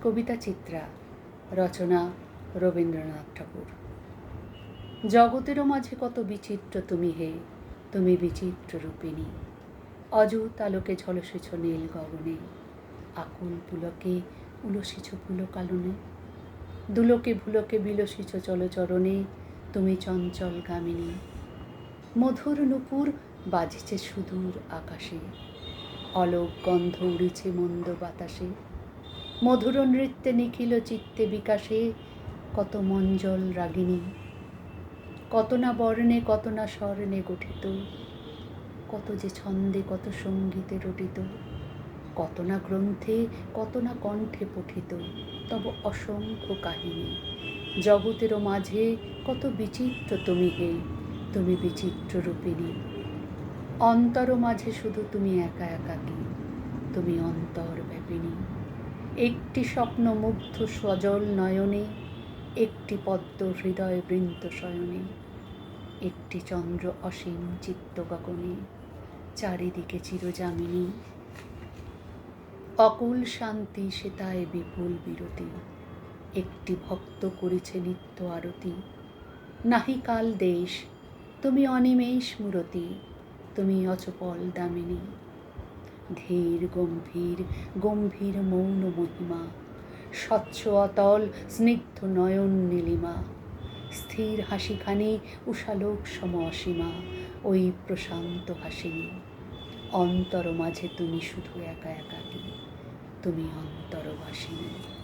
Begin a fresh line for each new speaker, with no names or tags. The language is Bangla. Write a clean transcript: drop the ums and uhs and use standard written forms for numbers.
কবিতা চিত্রা, রচনা রবীন্দ্রনাথ ঠাকুর। জগতেরও মাঝে কত বিচিত্র তুমি হে, তুমি বিচিত্র রূপিণী। অযুত আলোকে ঝলসেছ নীল গগনে, আকুল পুলকে উলসিছ পুলকালনে। দুলোকে ভুলোকে বিলসিছ চলচরণে, তুমি চঞ্চল গামিনী। মধুর নূপুর বাজিছে সুদূর আকাশে, অলোক গন্ধ উড়িছে মন্দ বাতাসে। মধুর নৃত্যে নিখিল চিত্তে বিকাশে, কত মঞ্জল রাগিনী। কত না বর্ণে কত না স্বর্ণে গঠিত, কত যে ছন্দে কত সঙ্গীতে রটিত। কত না গ্রন্থে কত না কণ্ঠে পঠিত, তব অসংখ্য কাহিনী। জগতেরও মাঝে কত বিচিত্র তুমি হে, তুমি বিচিত্র রূপিণী। অন্তর মাঝে শুধু তুমি একা একাকী, তুমি অন্তর ব্যাপিনী। একটি স্বপ্ন মুগ্ধ সজল নয়নে, একটি পদ্ম হৃদয় বৃন্ত শয়নে। একটি চন্দ্র অসীম চিত্ত গগনে, চারিদিকে চিরযামিনী। অকুল শান্তি সেতায় বিপুল বিরতি, একটি ভক্ত করেছে নিত্য আরতি। নাহি কাল দেশ, তুমি অনিমেষ মূরতি, তুমি অচপল দামিনী। ধীর গম্ভীর গম্ভীর মৌন মহিমা, স্বচ্ছ অতল স্নিগ্ধ নয়ন নীলিমা। স্থির হাসিখানি উষালোক সম অসীমা, ওই প্রশান্ত হাসিনী। অন্তর মাঝে তুমি শুধু একা একাকী, তুমি অন্তরবাসিনী।